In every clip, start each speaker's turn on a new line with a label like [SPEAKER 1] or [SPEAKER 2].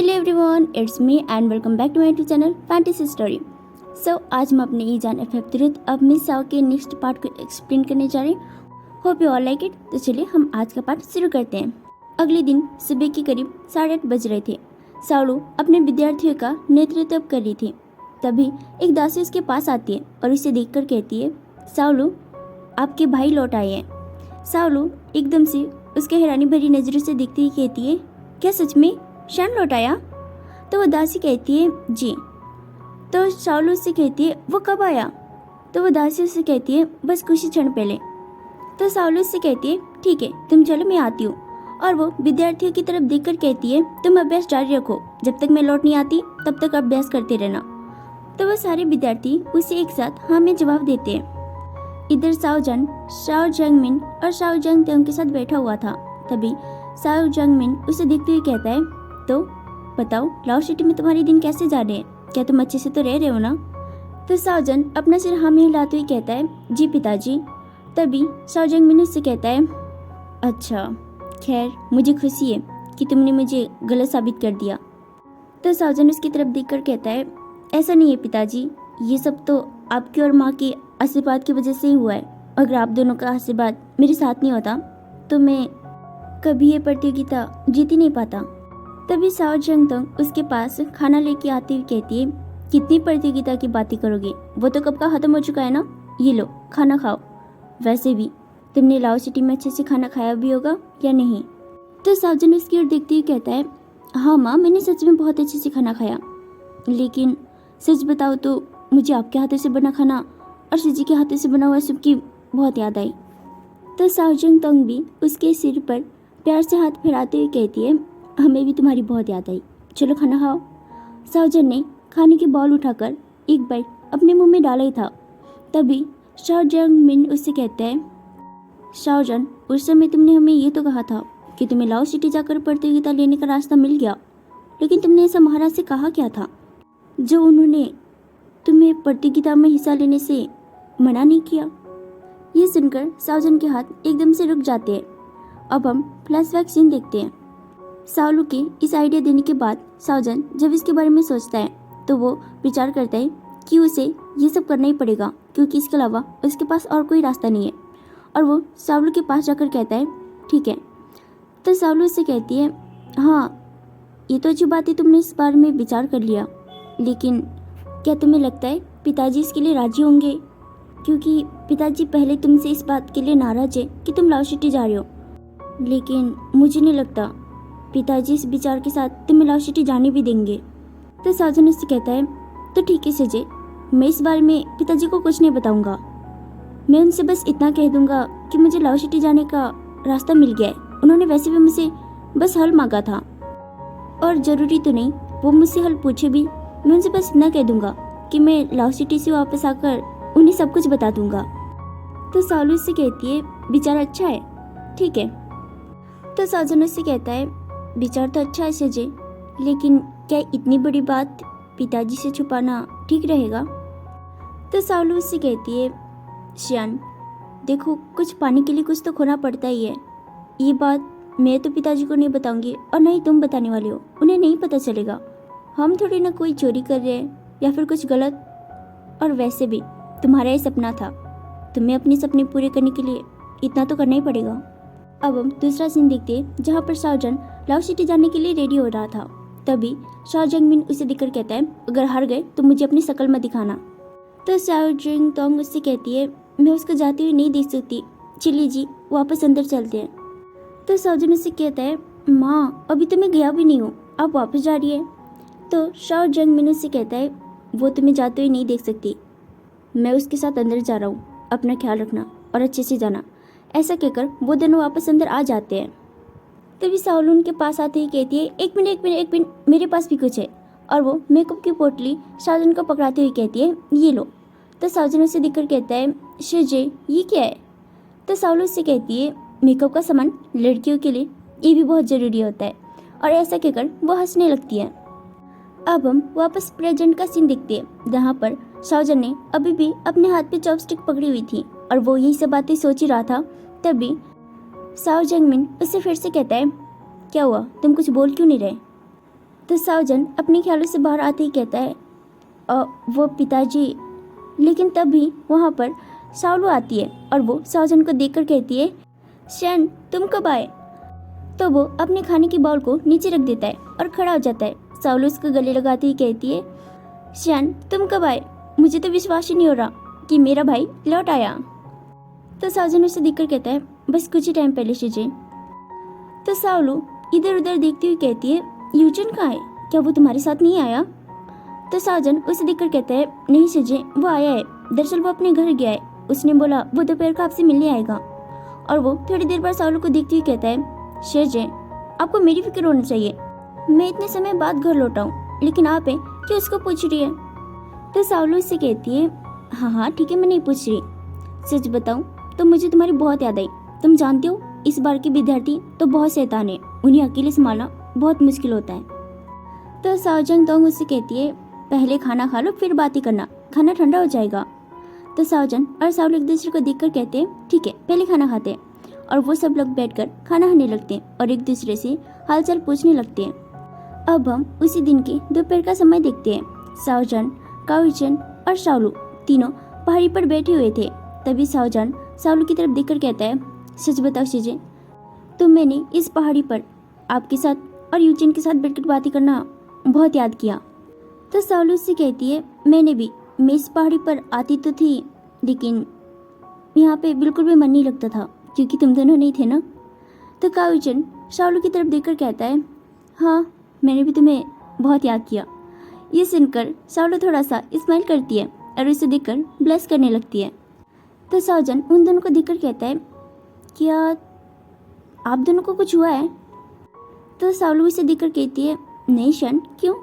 [SPEAKER 1] Hello everyone, it's me and welcome back to my YouTube channel fantasy story. So आज मैं अपने ईजान FF तुरंत अब मिस साओ के नेक्स्ट पार्ट को एक्सप्लेन करने जा रही हूँ। Hope you all like it. तो चलिए हम आज का पार्ट शुरू करते हैं। अगले दिन सुबह के करीब 8:30 बज रहे थे। साओलू अपने विद्यार्थियों का नेतृत्व कर रही थी। तभी एक दासी उसके पास आती है और उसे देखकर कहती है, साओलू आपके भाई लौट आए हैं। साओलू एकदम से उसके हैरानी भरी नजरों से देखती ही कहती है, क्या सच में शान लौट आया? तो वो दासी कहती है, जी। तो साओलू उससे कहती है, वो कब आया? तो वो दासी उससे कहती है, बस कुछ ही क्षण पहले। तो साओलू उससे कहती है, ठीक है तुम चलो मैं आती हूँ। और वो विद्यार्थियों की तरफ देखकर कहती है, तुम अभ्यास जारी रखो, जब तक मैं लौट नहीं आती तब तक अभ्यास करते रहना। तो वह सारे विद्यार्थी उसे एक साथ हाँ में जवाब देते हैं। इधर साओजन शाओ जंगमिन और शाओ जंगतेंग के साथ बैठा हुआ था। तभी शाओ जंगमिन उसे देखते हुए कहता है, तो बताओ लाओ सिटी में तुम्हारे दिन कैसे जा रहे हैं? क्या तुम अच्छे से तो रह रहे हो ना? तो साओजन अपना सिर हाँ में हिलाते हुए कहता है, जी पिताजी। तभी शाओ जंगमिन उससे कहता है, अच्छा खैर मुझे खुशी है कि तुमने मुझे गलत साबित कर दिया। तो साओजन उसकी तरफ देखकर कहता है, ऐसा नहीं है पिताजी, ये सब तो आपके और माँ के आशीर्वाद की वजह से ही हुआ है। अगर आप दोनों का आशीर्वाद मेरे साथ नहीं होता तो मैं कभी ये प्रतियोगिता जीत ही नहीं पाता। तभी साओ जंगतोंग उसके पास खाना लेके आती हुई कहती है, कितनी प्रतियोगिता की बातें करोगे, वो तो कब का खत्म हो चुका है ना, ये लो खाना खाओ। वैसे भी तुमने लाओ सिटी में अच्छे से खाना खाया भी होगा या नहीं? तो साओजन उसकी ओर देखते हुए कहता है, हाँ माँ मैंने सच में बहुत अच्छे से खाना खाया, लेकिन सच बताओ तो मुझे आपके हाथों से बना खाना और शिजी के हाथों से बना हुआ सूप की बहुत याद आई। तो साओ जंगतोंग भी उसके सिर पर प्यार से हाथ फेराते हुए कहती है, हमें भी तुम्हारी बहुत याद आई, चलो खाना खाओ। साओजन ने खाने की बॉल उठाकर एक बाइट अपने मुंह में डाला ही था। तभी शाओ जंगमिन उससे कहता है, साओजन उस समय तुमने हमें ये तो कहा था कि तुम्हें लाओ सिटी जाकर प्रतियोगिता लेने का रास्ता मिल गया, लेकिन तुमने ऐसा महाराज से कहा क्या था जो उन्होंने तुम्हें प्रतियोगिता में हिस्सा लेने से मना नहीं किया? ये सुनकर साओजन के हाथ एकदम से रुक जाते हैं। अब हम फ्लैशबैक सीन देखते हैं। साओलू के इस आइडिया देने के बाद साओजन जब इसके बारे में सोचता है तो वो विचार करता है कि उसे ये सब करना ही पड़ेगा, क्योंकि इसके अलावा उसके पास और कोई रास्ता नहीं है। और वो साओलू के पास जाकर कहता है, ठीक है। तो साओलू उससे कहती है, हाँ ये तो अच्छी बात है, तुमने इस बारे में विचार कर लिया, लेकिन क्या तुम्हें लगता है पिताजी इसके लिए राजी होंगे? क्योंकि पिताजी पहले तुमसे इस बात के लिए नाराज है कि तुम लाओ सिटी जा रहे हो, लेकिन मुझे नहीं लगता पिताजी इस विचार के साथ तुम्हें लाओ सिटी जाने भी देंगे। तो साओजन उससे कहता है, तो ठीक है सजे, मैं इस बारे में पिताजी को कुछ नहीं बताऊंगा। मैं उनसे बस इतना कह दूंगा कि मुझे लाओ सिटी जाने का रास्ता मिल गया है। उन्होंने वैसे भी मुझसे बस हल मांगा था, और ज़रूरी तो नहीं वो मुझसे हल पूछे भी। मैं उनसे बस इतना कह दूंगा कि मैं लाओ सिटी से वापस आकर उन्हें सब कुछ बता दूंगा। तो साओलू से कहती है, विचार अच्छा है, ठीक है। तो साओजन उससे कहता है, विचार तो अच्छा है सजे, लेकिन क्या इतनी बड़ी बात पिताजी से छुपाना ठीक रहेगा? तो साओलू उससे कहती है, शियान देखो, कुछ पाने के लिए कुछ तो खोना पड़ता ही है। ये बात मैं तो पिताजी को नहीं बताऊंगी और ना ही तुम बताने वाले हो, उन्हें नहीं पता चलेगा। हम थोड़ी ना कोई चोरी कर रहे हैं या फिर कुछ गलत। और वैसे भी तुम्हारा ये सपना था, तुम्हें अपने सपने पूरे करने के लिए इतना तो करना ही पड़ेगा। अब हम दूसरा सीन देखते हैं, जहाँ पर साओजन लाओ सिटी जाने के लिए रेडी हो रहा था। तभी शाओ जंगमिन उसे देखकर कहता है, अगर हार गए तो मुझे अपनी शक्ल मत दिखाना। तो शाओ जंगतोंग उससे कहती है, मैं उसको जाते हुए नहीं देख सकती, चलिए जी वापस अंदर चलते हैं। तो साओजन उससे कहता है, माँ अभी तो मैं गया भी नहीं हूँ, आप वापस जा रही है। तो शाओ जंगमिन उससे कहता है, वो तुम्हें जाते हुए नहीं देख सकती, मैं उसके साथ अंदर जा रहा हूँ, अपना ख्याल रखना और अच्छे से जाना। ऐसा कहकर वो दोनों वापस अंदर आ जाते हैं। तभी साओलू उनके पास आते ही कहती है, एक मिनट, मेरे पास भी कुछ है। और वो मेकअप की पोटली साओजन को पकड़ाते हुए कहती है, ये लो। तो साओजन उसे देखकर कहता है, शिजे ये क्या है? तो साओलू उससे कहती है, मेकअप का सामान लड़कियों के लिए ये भी बहुत ज़रूरी होता है। और ऐसा कहकर वो हंसने लगती है। अब हम वापस प्रेजेंट का सीन देखते हैं, जहाँ पर साओजन ने अभी भी अपने हाथ पे चॉपस्टिक पकड़ी हुई थी और वो यही सब बातें सोच ही रहा था। तभी साओ जंगमिन उससे फिर से कहता है, क्या हुआ, तुम कुछ बोल क्यों नहीं रहे? तो सावजन अपने ख्यालों से बाहर आते ही कहता है वो पिताजी। लेकिन तब भी वहाँ पर शालू आती है और वो सावजन को देखकर कहती है, शन तुम कब आए? तो वो अपने खाने की बाउल को नीचे रख देता है और खड़ा हो जाता है। शालू उसको गले लगाती ही कहती है, शन तुम कब आए? मुझे तो विश्वास ही नहीं हो रहा कि मेरा भाई लौट आया। तो सावजन उसे देखकर कहता है, बस कुछ ही टाइम पहले शीजे। तो शालू इधर उधर देखती हुई कहती है, यूजन कहाँ है? क्या वो तुम्हारे साथ नहीं आया? तो सावजन उसे देखकर कहता है, नहीं शीजे, वो आया है। दरअसल वो अपने घर गया है। उसने बोला वो दोपहर को आपसे मिलने आएगा। और वो थोड़ी देर बाद शालू को देखते हुए कहता है, शीजे आपको मेरी फिक्र होनी चाहिए। मैं इतने समय बाद घर लौटा हूँ, लेकिन आप है कि उसको पूछ रही है? तो शालू उससे कहती है, हाँ ठीक है, मैं नहीं पूछ रही। सच बताऊँ तो मुझे तुम्हारी बहुत याद आई। तुम जानते हो इस बार के विद्यार्थी तो बहुत शैतान है, उन्हें अकेले संभालना बहुत मुश्किल होता है। तो सावजन तो उससे कहती है, पहले खाना खा लो फिर बातें करना, खाना ठंडा हो जाएगा। तो सावजन और शालू एक दूसरे को देखकर कहते हैं, ठीक है पहले खाना खाते हैं। और वो सब लोग बैठकर खाना खाने लगते हैं और एक दूसरे से हालचाल पूछने लगते हैं। अब हम उसी दिन के दोपहर का समय देखते हैं। सावजन, काविचन और शालू तीनों पहाड़ी पर बैठे हुए थे। तभी सावजन शालू की तरफ देखकर कहता है, सच बताओ शीजे, तो मैंने इस पहाड़ी पर आपके साथ और यूजिन के साथ बैठकर बातें करना बहुत याद किया। तो शालू से कहती है, मैंने भी। मैं इस पहाड़ी पर आती तो थी, लेकिन यहाँ पे बिल्कुल भी मन नहीं लगता था क्योंकि तुम दोनों नहीं थे ना। तो काविचन शालू की तरफ देखकर कहता है, हाँ मैंने भी तुम्हें बहुत याद किया। ये सुनकर शालू थोड़ा सा स्माइल करती है और उसे देखकर ब्लश करने लगती है। तो सावजन उन दोनों को देखकर कहता है, क्या आप दोनों को कुछ हुआ है? तो शालू इसे देखकर कहती है, नहीं शन, क्यों?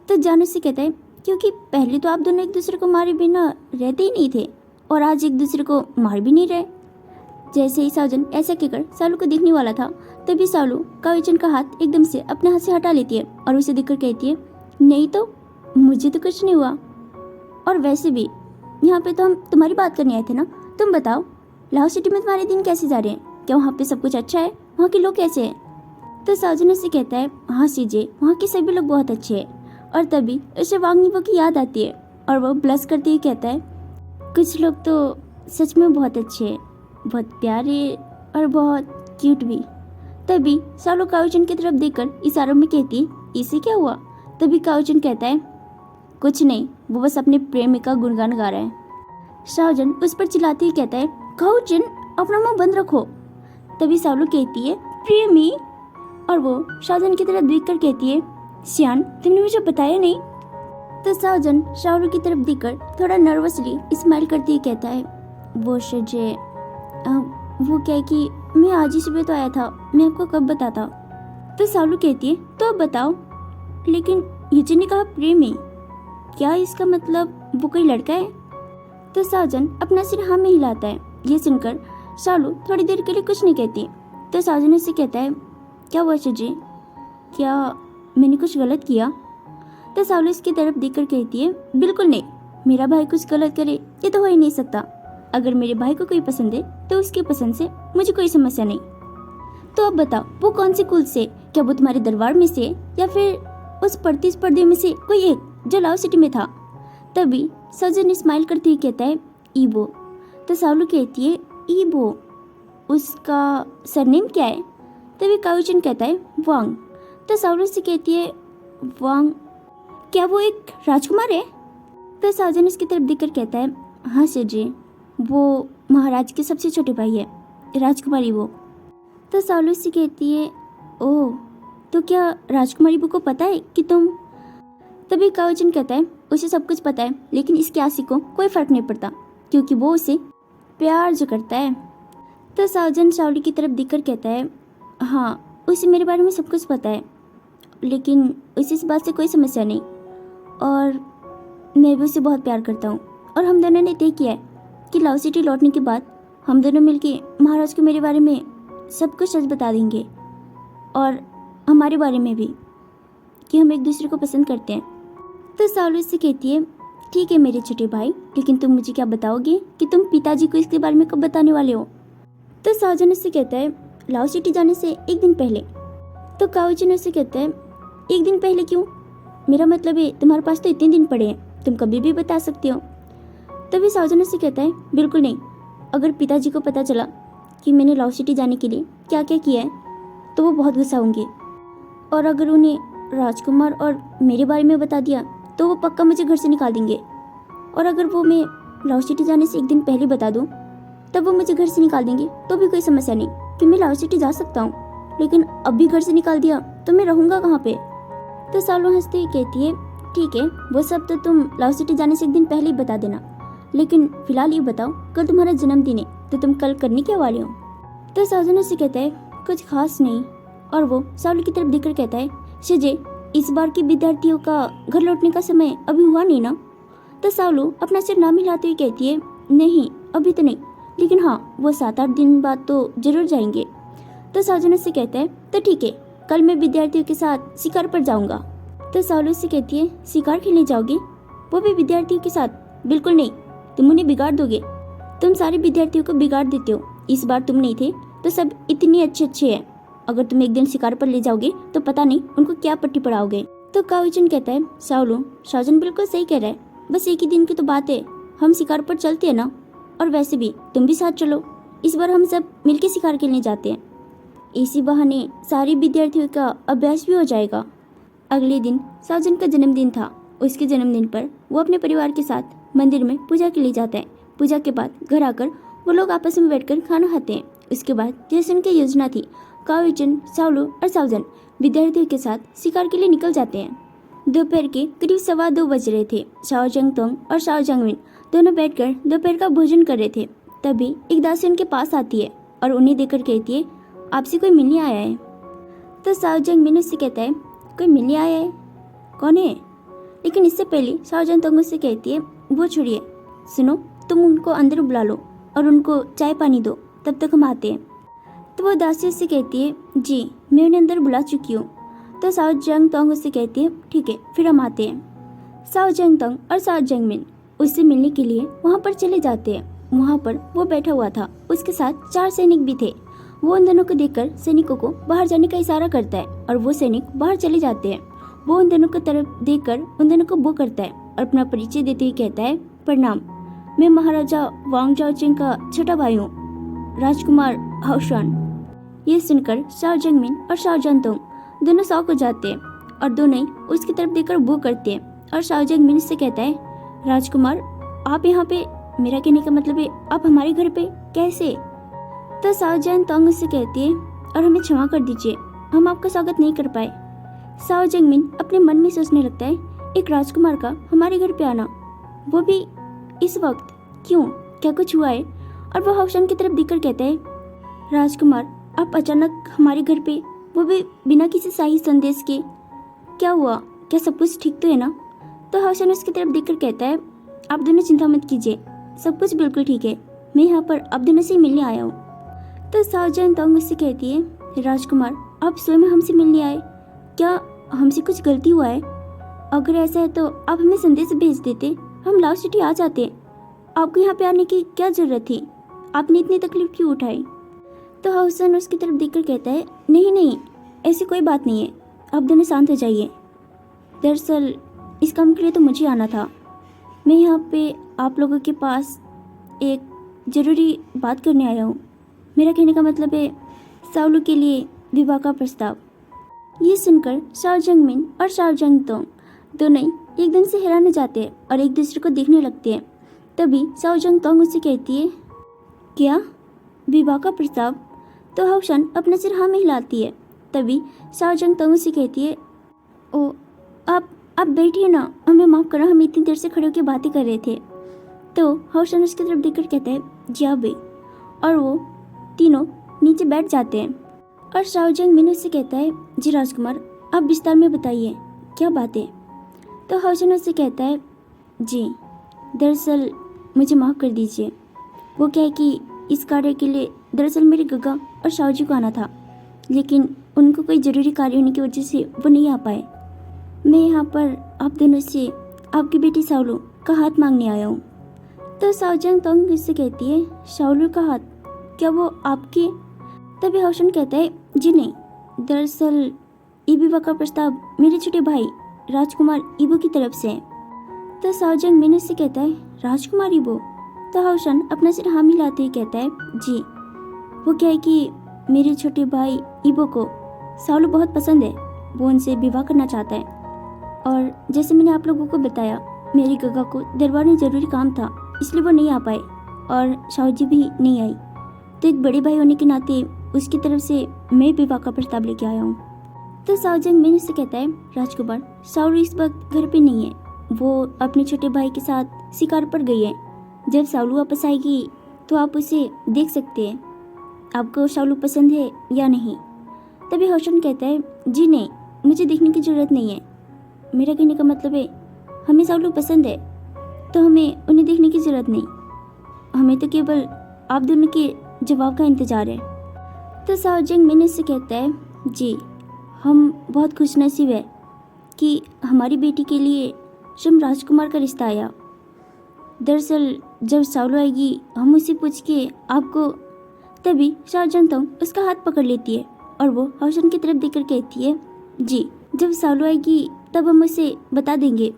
[SPEAKER 1] तो जानू से कहता है, क्योंकि पहले तो आप दोनों एक दूसरे को मारे बिना रहते ही नहीं थे और आज एक दूसरे को मार भी नहीं रहे। जैसे ही सावजन ऐसा कहकर शालू को देखने वाला था, तभी शालू काविचन का हाथ एकदम से अपने हाथ से हटा लेती है और उसे देखकर कहती है, नहीं तो मुझे तो कुछ नहीं हुआ। और वैसे भी यहाँ पे तो हम तुम्हारी बात करने आए थे ना। तुम बताओ लाहौर सिटी में तुम्हारे दिन कैसे जा रहे हैं? क्या वहाँ पे सब कुछ अच्छा है? वहाँ के लोग कैसे हैं? तो सावजन से कहता है, हाँ सीजे, वहाँ के सभी लोग बहुत अच्छे हैं। और तभी उसे वांगनिवो की याद आती है और वो ब्लश करते ही कहता है, कुछ लोग तो सच में बहुत अच्छे हैं, बहुत प्यारे और बहुत क्यूट भी। तभी शालू काविचन की तरफ देखकर इशारों में कहती, इसे क्या हुआ? तभी काविचन कहता है, कुछ नहीं, वो बस अपने प्रेमिका गुणगान गा रहा है। सावजन उस पर चिल्लाते ही कहता है, काविचन अपना मुंह बंद रखो। तभी शालू कहती है, प्रेमी। और वो सावजन की तरफ देखकर कहती है, श्यान तुमने मुझे बताया नहीं। तो सावजन शालू की तरफ देखकर थोड़ा नर्वसली स्माइल करते ही कहता है, वो शीजे, वो क्या है कि मैं आज ही सुबह तो आया था, मैं आपको कब बताता? तो शालू कहती है, तो अब बताओ। लेकिन यूजिन ने कहा प्रेमी, क्या इसका मतलब वो कोई लड़का है? तो सावजन अपना सिर हाँ में हिलाता है। ये सुनकर शालू थोड़ी देर के लिए कुछ नहीं कहती। तो सावजन उससे कहता है, क्या हुआ शीजे, क्या मैंने कुछ गलत किया? तो शालू इसकी तरफ देखकर कहती है, बिल्कुल नहीं, मेरा भाई कुछ गलत करे ये तो हो ही नहीं सकता। अगर मेरे भाई को कोई पसंद है तो उसकी पसंद से मुझे कोई समस्या नहीं। तो अब बताओ वो कौन से कुल से? क्या वो तुम्हारे दरबार में से या फिर उस प्रतिस्पर्धी में से कोई एक जो लाहौर सिटी में था? तभी सजन स्माइल करते हुए कहता है, ईबो। तो शालू कहती है, ईबो, उसका सरनेम क्या है? तभी काविचन कहता है, वांग। तो शालू से कहती है, वांग, क्या वो एक राजकुमार है? तो सावजन उसकी तरफ देखकर कहता है, हाँ सर जी, वो महाराज के सबसे छोटे भाई है, राजकुमारी वो। तो शालू से कहती है, ओह, तो क्या राजकुमारी वो को पता है कि तुम? तभी काविचन कहता है, उसे सब कुछ पता है, लेकिन इसके आशिक को कोई फर्क नहीं पड़ता क्योंकि वो उसे प्यार जो करता है। तो सावजन शालू की तरफ देखकर कहता है, हाँ उसे मेरे बारे में सब कुछ पता है, लेकिन उसे इस बात से कोई समस्या नहीं और मैं भी उसे बहुत प्यार करता हूँ। और हम दोनों ने तय किया है कि लाहौर सिटी लौटने के बाद हम दोनों मिलके महाराज को मेरे बारे में सब कुछ सच बता देंगे और हमारे बारे में भी कि हम एक दूसरे को पसंद करते हैं। तो शालू से कहती है, ठीक है मेरे छोटे भाई, लेकिन तुम मुझे क्या बताओगे कि तुम पिताजी को इसके बारे में कब बताने वाले हो? तो सावजन उससे कहता है, लाहौर सिटी जाने से एक दिन पहले। तो काविचन उससे कहता है, एक दिन पहले क्यों? मेरा मतलब है तुम्हारे पास तो इतने दिन पड़े हैं, तुम कभी भी बता सकते हो। तभी सावजन उससे कहता है बिल्कुल नहीं, अगर पिताजी को पता चला कि मैंने लव सिटी जाने के लिए क्या क्या किया है तो वो बहुत गुस्सा होंगे, और अगर उन्हें राजकुमार और मेरे बारे में बता दिया तो वो पक्का मुझे घर से निकाल देंगे, और अगर वो मैं लव सिटी जाने से एक दिन पहले बता दूं तब वो मुझे घर से निकाल देंगे तो भी कोई समस्या नहीं कि मैं लव सिटी जा सकता हूँ, लेकिन अब भी घर से निकाल दिया तो मैं रहूँगा कहाँ पे? तो सालू हंसते हुए कहती है ठीक है, वो सब तो तुम लव सिटी जाने से एक दिन पहले ही बता देना, लेकिन फिलहाल ये बताओ कल तुम्हारा जन्मदिन है तो तुम कल करने क्या वाले हो? तो साजन से कहता है कुछ खास नहीं, और वो सालू की तरफ देखकर कहता है शजे, इस बार के विद्यार्थियों का घर लौटने का समय अभी हुआ नहीं ना? तो सालू अपना सिर ना मिलाते हुए कहती है नहीं अभी तो नहीं, लेकिन हाँ वो 7-8 दिन बाद तो जरूर जाएंगे। तो साजन से कहता है तो ठीक है, कल मैं विद्यार्थियों के साथ शिकार पर जाऊंगा। तो सालू से कहती है शिकार खेलने जाओगे, वो भी विद्यार्थियों के साथ? बिल्कुल नहीं, तुम उन्हें बिगाड़ दोगे, तुम सारे विद्यार्थियों को बिगाड़ देते हो, इस बार तुम नहीं थे तो सब इतने अच्छे हैं, अगर तुम एक दिन शिकार पर ले जाओगे तो पता नहीं उनको क्या पट्टी पड़ाओगे। तो काविचन कहता है सालू, साजन बिल्कुल सही कह रहा है, बस एक ही दिन की तो बात है, हम शिकार पर चलते हैं ना, और वैसे भी तुम भी साथ चलो, इस बार हम सब मिलके शिकार खेलने जाते हैं, इसी बहाने सारे विद्यार्थियों का अभ्यास भी हो जाएगा। अगले दिन साजन का जन्मदिन था। उसके जन्मदिन पर वो अपने परिवार के साथ मंदिर में पूजा के लिए जाता है। पूजा के बाद घर आकर वो लोग आपस में बैठकर खाना खाते हैं। उसके बाद जैसे उनकी योजना थी, काविचन, सावलू और सावजन विद्यार्थियों के साथ शिकार के लिए निकल जाते हैं। दोपहर के करीब 2:15 बज रहे थे। शाओ जंगतोंग और शाओ जंगमिन दोनों बैठकर दोपहर का भोजन कर रहे थे। तभी एक दासी उनके पास आती है और उन्हें देखकर कहती है आपसे कोई मिलने आया है। तो शाओ जंगमिन उससे कहता है कोई मिलने आया है? कौन है? लेकिन इससे पहले शाओ जंगतोंग उससे कहती है वो छोड़िए, सुनो तुम उनको अंदर बुला लो और उनको चाय पानी दो, तब तक हम आते हैं। तो वो दासी उससे कहती है जी मैं उन्हें अंदर बुला चुकी हूँ। तो शाओ जंगतोंग उससे कहती है ठीक है फिर हम आते हैं। शाओ जंगतोंग और शाओ जंगमिन उससे मिलने के लिए वहाँ पर चले जाते हैं। वहाँ पर वो बैठा हुआ था, उसके साथ 4 सैनिक भी थे। वो उन दोनों को देखकर सैनिकों को बाहर जाने का इशारा करता है और वो सैनिक बाहर चले जाते हैं। वो उन दोनों की तरफ देखकर उन दोनों को बो करता है और अपना परिचय देते हुए कहता है प्रणाम, मैं महाराजा वांग जाओचिंग का छोटा भाई हूँ, राजकुमार हाओशान। ये सुनकर शाओ जंगमिन और शाओ जंगतोंग दोनों शॉक हो जाते हैं और दोनों ही उसकी तरफ देखकर बो करते हैं। और शाओ जंगमिन से कहता है राजकुमार आप यहाँ पे, मेरा कहने का मतलब है आप हमारे घर पे कैसे? तो शाओ जंगतोंग उससे कहती है और हमें क्षमा कर दीजिए, हम आपका स्वागत नहीं कर पाए। शाओ जंगमिन अपने मन में सोचने लगता है एक राजकुमार का हमारे घर पे आना, वो भी इस वक्त, क्यों, क्या कुछ हुआ है? और वो हाओशान की तरफ देखकर कहता है राजकुमार आप अचानक हमारे घर पे, वो भी बिना किसी शाही संदेश के, क्या हुआ, क्या सब कुछ ठीक तो है ना? तो हाओशान उसकी तरफ देखकर कहता है आप दोनों चिंता मत कीजिए, सब कुछ बिल्कुल ठीक है, मैं यहाँ पर आप दोनों से मिलने आया हूँ। तो शाओ जंगतोंग उससे कहती है राजकुमार आप स्वयं हमसे मिलने आए, क्या हमसे कुछ गलती हुआ है? अगर ऐसा है तो आप हमें संदेश भेज देते, हम लाओ सिटी आ जाते, आपको यहाँ पे आने की क्या जरूरत थी, आपने इतनी तकलीफ क्यों उठाई? तो हाओशान उसकी तरफ देखकर कहता है नहीं नहीं ऐसी कोई बात नहीं है, आप दोनों शांत हो जाइए, दरअसल इस काम के लिए तो मुझे आना था, मैं यहाँ पे आप लोगों के पास एक ज़रूरी बात करने आया हूँ, मेरा कहने का मतलब है सावलू के लिए विवाह का प्रस्ताव। ये सुनकर शाओ जंगमिन और शाओ जंगतोंग दोनों ही एकदम से हैरान हो जाते हैं और एक दूसरे को देखने लगते हैं। तभी शाओ जंगतोंग उससे कहती है क्या, विवाह का प्रस्ताव? तो हाओशान अपना सिर हाँ में हिलाती है। तभी शाओ जंगतोंग उससे कहती है ओ आप बैठिए ना, हमें माफ़ करो, हम इतनी देर से खड़े होकर बातें कर रहे थे। तो हाओशान उसकी तरफ देखकर कहता है जी आप भी, और वो तीनों नीचे बैठ जाते हैं। और शाओ जंगमिन उससे कहता है जी राजकुमार आप विस्तार में बताइए क्या बात है? तो हाओशान उससे कहता है जी दरअसल मुझे माफ़ कर दीजिए, वो क्या है कि इस कार्य के लिए दरअसल मेरे गगा और शाओ जी को आना था, लेकिन उनको कोई ज़रूरी कार्य होने की वजह से वो नहीं आ पाए। मैं यहाँ पर आप दोनों से आपकी बेटी सावलू का हाथ मांगने आया हूँ। तो शाओ जंगतोंग उससे कहती है सावलू का हाथ, क्या वो आपके? तभी हाओशान कहता है जी नहीं, दरअसल ये विवाह का प्रस्ताव मेरे छोटे भाई राजकुमार इबो की तरफ से है। तो साओजंग मिन से कहता है, राजकुमार इबो? तो हाउशन अपना सिर हाँ मिलाते ही कहता है, जी। वो क्या है कि मेरे छोटे भाई इबो को साउलू बहुत पसंद है, वो उनसे विवाह करना चाहता है। और जैसे मैंने आप लोगों को बताया, मेरी गगा को दरबार में ज़रूरी काम था, इसलिए वो नहीं आ पाए और शाओजी भी नहीं आई। तो एक बड़े भाई होने के नाते उसकी तरफ से मैं विवाह का प्रस्ताव लेके आया हूँ। तो साओजंग मिन से कहता है, राजकुमार साउलू इस वक्त घर पे नहीं है, वो अपने छोटे भाई के साथ शिकार पर गई है। जब साउलू वापस आएगी तो आप उसे देख सकते हैं। आपको शाओलू पसंद है या नहीं? तभी हाउशन कहता है, जी नहीं, मुझे देखने की ज़रूरत नहीं है। मेरा कहने का मतलब है, हमें शाओलू पसंद है तो हमें उन्हें देखने की ज़रूरत नहीं, हमें तो केवल आप दोनों के जवाब का इंतज़ार है। तो साओजंग मिन से कहता है, जी हम बहुत खुशनसीब है कि हमारी बेटी के लिए शुभ राजकुमार का रिश्ता आया। दरअसल जब साउलू आएगी हम उसे पूछ के आपको, तभी शाहजहां उसका हाथ पकड़ लेती है और वो हाउशन की तरफ देखकर कहती है, जी जब साउलू आएगी तब हम उसे बता देंगे।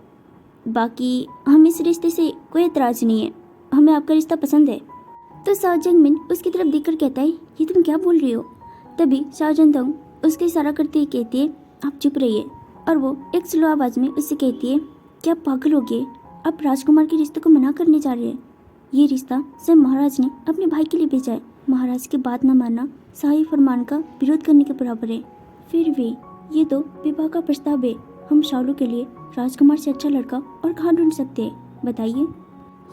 [SPEAKER 1] बाकी हम इस रिश्ते से कोई एतराज़ नहीं है, हमें आपका रिश्ता पसंद है। तो शाहजहां मिन उसकी तरफ देखकर कहता है, ये तुम क्या बोल रही हो? तभी शाहजहां उसके इशारा करते ही कहती है, आप चुप रहिए। और वो एक स्लो आवाज़ में उससे कहती है, क्या आप पागल हो गए? आप राजकुमार के रिश्ते को मना करने जा रहे हैं? ये रिश्ता सिर्फ महाराज ने अपने भाई के लिए भेजा है। महाराज की बात न मानना शाही फरमान का विरोध करने के बराबर है। फिर भी ये तो विवाह का प्रस्ताव है, हम शाओलू के लिए राजकुमार से अच्छा लड़का और कहाँ ढूंढ सकते हैं, बताइए।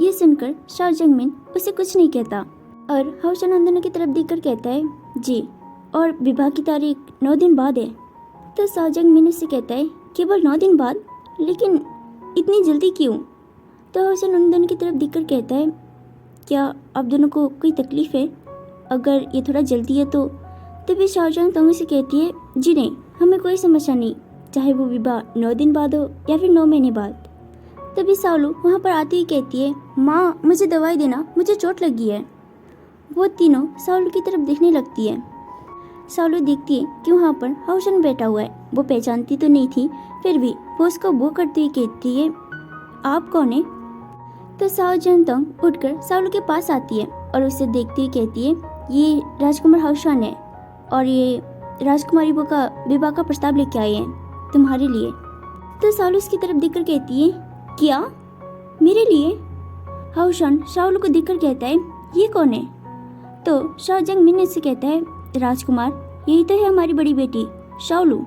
[SPEAKER 1] ये सुनकर शाओजंग मिन उसे कुछ नहीं कहता और हाउशन दोनों की तरफ देखकर कहता है, जी और विवाह की तारीख 9 दिन बाद है। तो शाओजंग मिन से कहता है, केवल 9 दिन बाद? लेकिन इतनी जल्दी क्यों? तो हाउशन उन दोनों की तरफ देखकर कहता है, क्या आप दोनों को कोई तकलीफ है अगर ये थोड़ा जल्दी है तो? तभी शाओजंग से कहती है, जी नहीं, हमें कोई समस्या नहीं, चाहे वो विवाह 9 दिन बाद हो या फिर 9 महीने बाद। तभी साउलू वहाँ पर आती ही कहती है, माँ मुझे दवाई देना, मुझे चोट लगी है। वो तीनों साउलू की तरफ देखने लगती है। साउलू देखती है कि वहाँ पर हाउशन बैठा हुआ है। वो पहचानती तो नहीं थी, फिर भी वो उसको वो करते हुए कहती है, आप कौन है? तो शाओजहां उठकर साउलू के पास आती है और उसे देखते हुए कहती है, ये राजकुमार हाउशन है और ये राजकुमारी वो का विवाह का प्रस्ताव लेके आए हैं तुम्हारे लिए। तो साउलू उसकी तरफ देखकर कहती है, क्या मेरे लिए? हाउशन शाओलू को देखकर कहता है, ये कौन है? तो शाओजंग मिन से कहता है, राजकुमार यही तो है हमारी बड़ी बेटी शाओलू।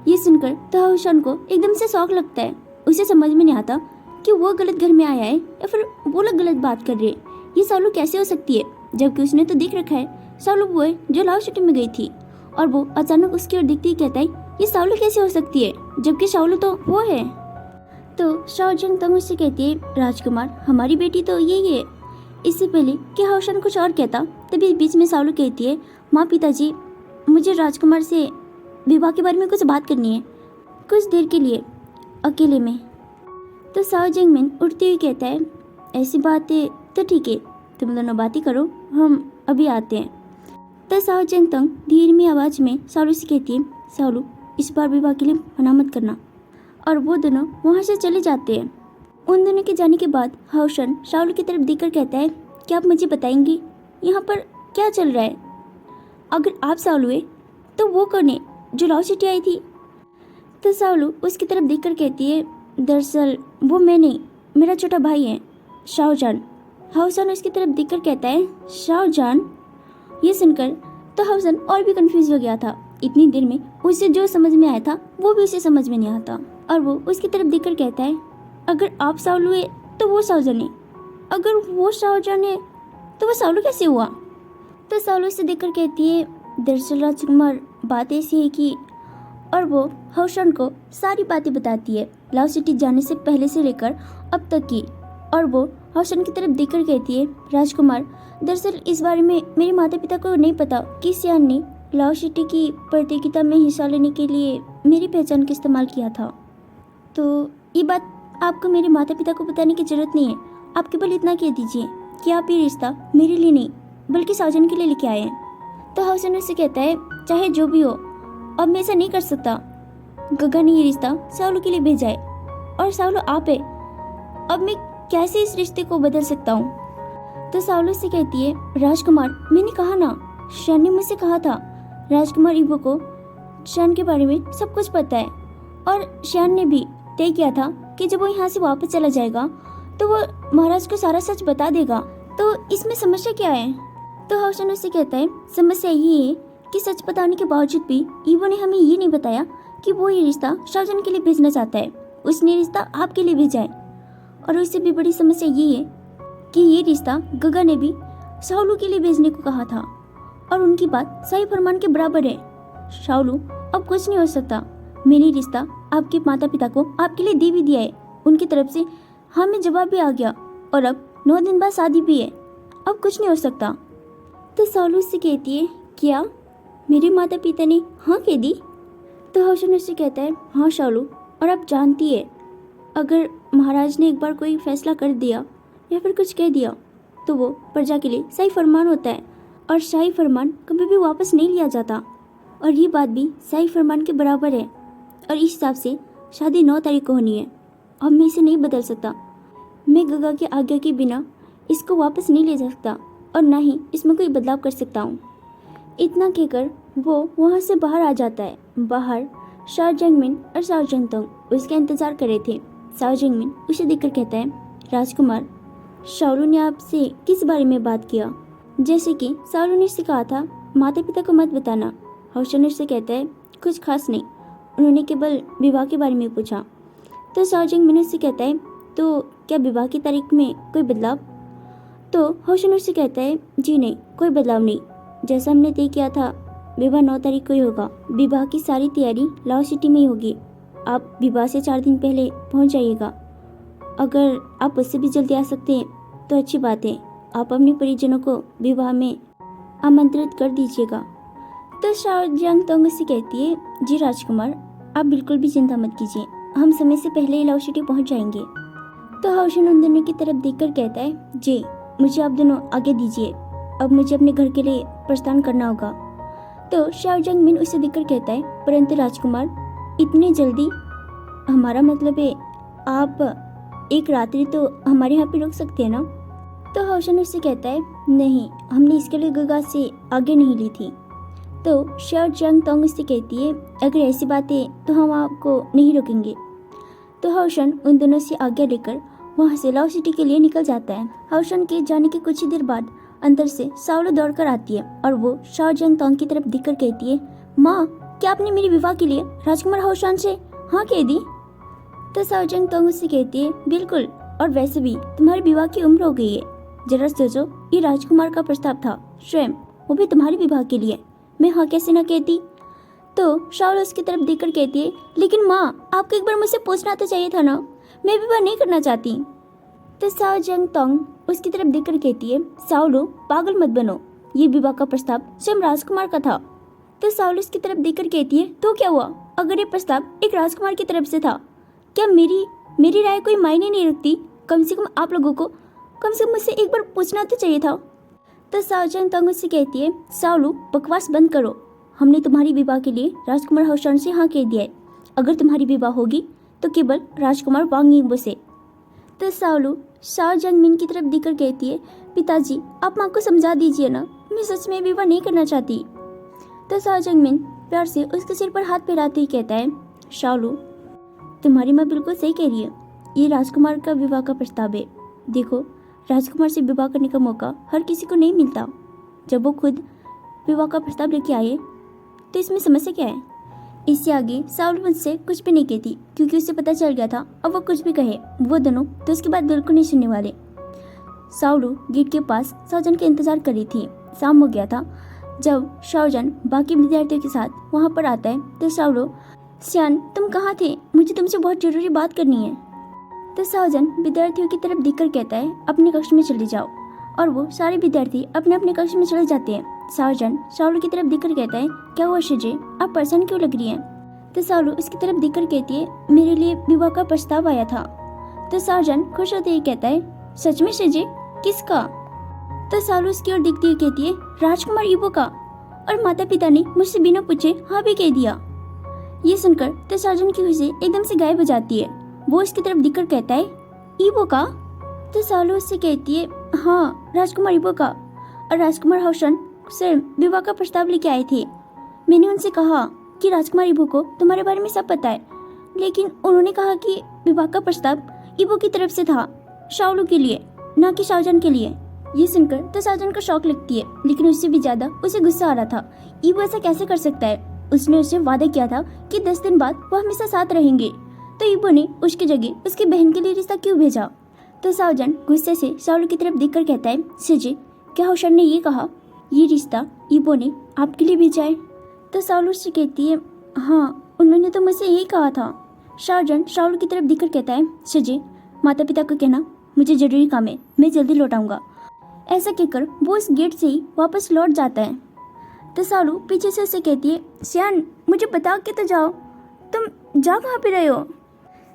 [SPEAKER 1] ये सुनकर तो हाउशन को एकदम से शौक लगता है। उसे समझ में नहीं आता कि वो गलत घर में आया है या फिर वो लोग गलत बात कर रहे हैं। ये शाओलू कैसे हो सकती है, जबकि उसने तो देख रखा है शाओलू वो है जो लाओ सिटी में गई थी। और वो अचानक उसकी ओर देखते ही कहता है, ये शाओलू कैसे हो सकती है, जबकि शाओलू तो वो है। तो शाओजहां उससे कहती है, राजकुमार हमारी बेटी तो यही है। इससे पहले कि हाउशन कुछ और कहता, तभी बीच में शाओलू कहती है, माँ पिताजी मुझे राजकुमार से विवाह के बारे में कुछ बात करनी है, कुछ देर के लिए अकेले में। तो शाओजंग मिन उठते हुए कहता है, ऐसी बात है तो ठीक है, तुम दोनों बातें करो, हम अभी आते हैं। तो शाओजहां धीमी आवाज़ में शाओलू से कहती है, शाओलू इस बार विवाह के लिए मना मत करना। और वो दोनों वहाँ से चले जाते हैं। उन दोनों के जाने के बाद हाउशन शाओलू की तरफ देखकर कहता है, क्या आप मुझे बताएंगे यहाँ पर क्या चल रहा है? अगर आप शाओलू है तो वो कौन है जो लाओ सिटी आई थी? तो शाओलू उसकी तरफ देखकर कहती है, दरअसल वो मैं नहीं, मेरा छोटा भाई है शाओजान। हाउसन उसकी तरफ देखकर कहता है, शाओजान? ये सुनकर तो हाउसन और भी कंफ्यूज हो गया था। इतनी देर में उसे जो समझ में आया था वो भी उसे समझ में नहीं आता। और वो उसकी तरफ देखकर कहता है, अगर आप शाओलू है तो वो शाओजान है, अगर वो शाओजान है तो वो शाओलू कैसे हुआ? तो शाओलू से देखकर कहती है, दरअसल राजकुमार बात ऐसी है कि, और वो हाउशन को सारी बातें बताती है लाओ सिटी जाने से पहले से लेकर अब तक की। और वो हाउशन की तरफ देखकर कहती है, राजकुमार दरअसल इस बारे में मेरे माता पिता को नहीं पता कि सियान ने लाओ सिटी की प्रतियोगिता में हिस्सा लेने के लिए मेरी पहचान का इस्तेमाल किया था। तो ये बात आपको मेरे माता पिता को बताने की जरूरत नहीं है। आप केवल इतना कह दीजिए कि आप ये रिश्ता मेरे लिए नहीं बल्कि साजन के लिए लेके आए हैं। तो हाउसन उससे कहता है, चाहे जो भी हो, अब मैं ऐसा नहीं कर सकता। गगा ने ये रिश्ता साउलू के लिए भेजा है और साउलू आप है। अब मैं कैसे इस रिश्ते को बदल सकता हूँ? तो साउलू से कहती है, राजकुमार मैंने कहा ना, शान ने मुझसे कहा था राजकुमार इबो को शान के बारे में सब कुछ पता है और शान ने भी तय किया था कि जब वो यहाँ से वापस चला जाएगा तो वो महाराज को सारा सच बता देगा। तो इसमें समस्या क्या है? तो हौशन उससे कहता है, समस्या ये है कि सच बताने के बावजूद भी इबो ने हमें ये नहीं बताया कि वो ये रिश्ता शाहजहां के लिए भेजना चाहता है। उसने रिश्ता आपके लिए भेजा है। और उससे भी बड़ी समस्या ये है कि ये रिश्ता गगा ने भी शाउलू के लिए भेजने को कहा था और उनकी बात सही फरमान के बराबर है। शाउलू अब कुछ नहीं हो सकता। मैंने रिश्ता आपके माता पिता को आपके लिए दे भी दिया है। उनकी तरफ से हमें जवाब भी आ गया और अब 9 दिन बाद शादी भी है। अब कुछ नहीं हो सकता। तो शाउलू से कहती है, क्या मेरे माता पिता ने हाँ कह दी? तो हौशन उससे कहता है, हाँ शाउलू, और आप जानती है अगर महाराज ने एक बार कोई फैसला कर दिया या फिर कुछ कह दिया तो वो प्रजा के लिए सही फरमान होता है और शाही फरमान कभी भी वापस नहीं लिया जाता। और ये बात भी सही फरमान के बराबर है और इस हिसाब से शादी 9 तारीख को होनी है। अब मैं इसे नहीं बदल सकता। मैं गगा की आज्ञा के बिना इसको वापस नहीं ले सकता और ना ही इसमें कोई बदलाव कर सकता हूँ। इतना कहकर वो वहाँ से बाहर आ जाता है। बाहर शाओ जंगमिन और शाओ जंगतोंग उसका इंतजार कर रहे थे। शाओ जंगमिन उसे देखकर कहता है, राजकुमार शाओलू ने आपसे किस बारे में बात किया? जैसे कि शाओलू ने कहा था माता पिता को मत बताना। हौशन से कहता है, कुछ खास नहीं, उन्होंने केवल विवाह के बारे में पूछा। तो शाओ जंगमिन से कहता है, तो क्या विवाह की तारीख में कोई बदलाव? तो हौशन से कहता है, जी नहीं, कोई बदलाव नहीं। जैसा हमने तय किया था विवाह 9 तारीख को ही होगा। विवाह की सारी तैयारी लाहौर सिटी में ही होगी। आप विवाह से 4 दिन पहले पहुंच जाइएगा। अगर आप उससे भी जल्दी आ सकते हैं तो अच्छी बात है। आप अपने परिजनों को विवाह में आमंत्रित कर दीजिएगा। तो शाओ जंगतोंग से कहती है, जी राजकुमार, आप बिल्कुल भी चिंता मत कीजिए, हम समय से पहले ही लाहौर सिटी पहुंच जाएंगे। तो हौशन उन दोनों की तरफ देखकर कहता है, जी मुझे आप दोनों आगे दीजिए, अब मुझे अपने घर के लिए प्रस्थान करना होगा। तो शाओ जंगमिन उसे देखकर कहता है, परंतु राजकुमार इतनी जल्दी? हमारा मतलब है आप एक रात्रि तो हमारे यहाँ पे रुक सकते हैं ना? तो हौशन उससे कहता है, नहीं, हमने इसके लिए गगा से आगे नहीं ली थी। तो शाओ जंगतोंग उससे कहती है, अगर ऐसी बात है तो हम आपको नहीं रोकेंगे। तो हौशन उन दोनों से आज्ञा लेकर वहाँ से लाहौर सिटी के लिए निकल जाता है। हौशन के जाने के कुछ ही देर बाद अंदर से शाओलू दौड़कर आती है और वो शाओ जंगतोंग की तरफ देखकर कहती है, माँ, क्या आपने मेरे विवाह के लिए राजकुमार हौशन से हाँ कह दी? तो शाओ जंगतोंग उससे कहती है, बिल्कुल, और वैसे भी तुम्हारे विवाह की उम्र हो गई है। जरा सोचो, ये राजकुमार का प्रस्ताव था, स्वयं वो भी तुम्हारे विवाह के लिए। मैं हाँ कैसे ना कहती? तो शाओलू उसकी तरफ देखकर कहती है, लेकिन माँ, आपको एक बार मुझसे पूछना तो चाहिए था ना, मैं विवाह नहीं करना चाहती। तो शाओ जंगतोंग उसकी तरफ देखकर कहती है, शाओलू पागल मत बनो, ये विवाह का प्रस्ताव स्वयं राजकुमार का था। तो शाओलू उसकी तरफ देखकर कहती है, तो क्या हुआ अगर ये प्रस्ताव एक राजकुमार की तरफ से था? क्या मेरी राय कोई मायने नहीं रखती? कम से कम आप लोगों को कम से कम मुझसे एक बार पूछना तो चाहिए था। तो शाओ जंगतोंग उससे कहती है, शाओलू बकवास बंद करो, हमने तुम्हारी विवाह के लिए राजकुमार हौशन से हाँ कह दिया है। अगर तुम्हारी विवाह होगी तो केवल राजकुमार वांग यिंगबो से। तो शाओ जंगमिन की तरफ देखकर कहती है, पिताजी आप माँ को समझा दीजिए ना, मैं सच में विवाह नहीं करना चाहती। तो शाओ जंगमिन प्यार से उसके सिर पर हाथ फेराते ही कहता है, शाओलू तुम्हारी माँ बिल्कुल सही कह रही है, ये राजकुमार का विवाह का प्रस्ताव है। देखो, राजकुमार से विवाह करने का मौका हर किसी को नहीं मिलता। जब वो खुद विवाह का प्रस्ताव लेके आए तो इसमें समस्या क्या है? इससे आगे शाओलू मुझसे कुछ भी नहीं कहती क्योंकि उसे पता चल गया था अब वो कुछ भी कहे वो दोनों तो उसकी बात बिल्कुल नहीं सुनने वाले। शाओलू गेट के पास शाओजन का इंतजार कर रही थी। शाम हो गया था जब शाओजन बाकी विद्यार्थियों के साथ वहाँ पर आता है। तो शाओलू, श्यान तुम कहाँ थे? मुझे तुमसे बहुत जरूरी बात करनी है। तो शाओजन विद्यार्थियों की तरफ देखकर कहता है, अपने कक्ष में चले जाओ। और वो सारे विद्यार्थी अपने अपने कक्ष में चले जाते हैं। शाओजन शाओलू की तरफ देखकर कहता है, क्या हुआ शिजे, आप परेशान क्यों लग रही हैं? तो शाओलू उसकी तरफ देखकर कहती है, मेरे लिए विवाह का प्रस्ताव आया था। तो शाओजन खुश होते ही कहता है, सच में शिजे, किसका? तो शाओलू उसकी ओर देखती हुई कहती है, राजकुमार इबो का। और माता पिता ने मुझसे बिना पूछे हाँ भी कह दिया। ये सुनकर तो साजन की खुशी एकदम से गायब हो जाती है। वो उसकी तरफ दिखकर कहता है, ईबो का? तो सालू उससे कहती है, हाँ राजकुमार ईबो का। और राजकुमार हौशन से विवाह का प्रस्ताव लेके आए थे। मैंने उनसे कहा कि राजकुमार ईबो को तुम्हारे बारे में सब पता है, लेकिन उन्होंने कहा कि विवाह का प्रस्ताव ईबो की तरफ से था, शाओलू के लिए, ना कि शाओजन के लिए। ये सुनकर तो साजन को शौक लगती है, लेकिन उससे भी ज्यादा उसे गुस्सा आ रहा था। ईबो ऐसा कैसे कर सकता है? उसने उससे वादा किया था कि 10 दिन बाद वो हमेशा साथ रहेंगे, तो ईबो ने उसकी जगह उसकी बहन के लिए रिश्ता क्यों भेजा? तो साजन गुस्से से शाओलू की तरफ देखकर कहता है, सिजे, क्या हौशन ने ये कहा ये रिश्ता ईबो ने आपके लिए भेजा है? तो शाओलू से कहती है, हाँ उन्होंने तो मुझसे यही कहा था। शाओजन शाओलू की तरफ देखकर कहता है, सिजे, माता पिता को कहना मुझे जरूरी काम है, मैं जल्दी लौट आऊंगा। ऐसा कहकर वो उस गेट से ही वापस लौट जाता है। तो सालू पीछे से उसे कहती है, श्यान मुझे बता के तो जाओ, तुम जा कहाँ पे रहे हो?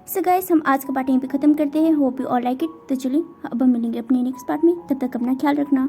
[SPEAKER 1] सो गाइस, हम आज का पार्ट यहीं पे खत्म करते हैं। Hope you all like it. तो चलिए अब हम मिलेंगे अपने नेक्स्ट पार्ट में, तब तक अपना ख्याल रखना।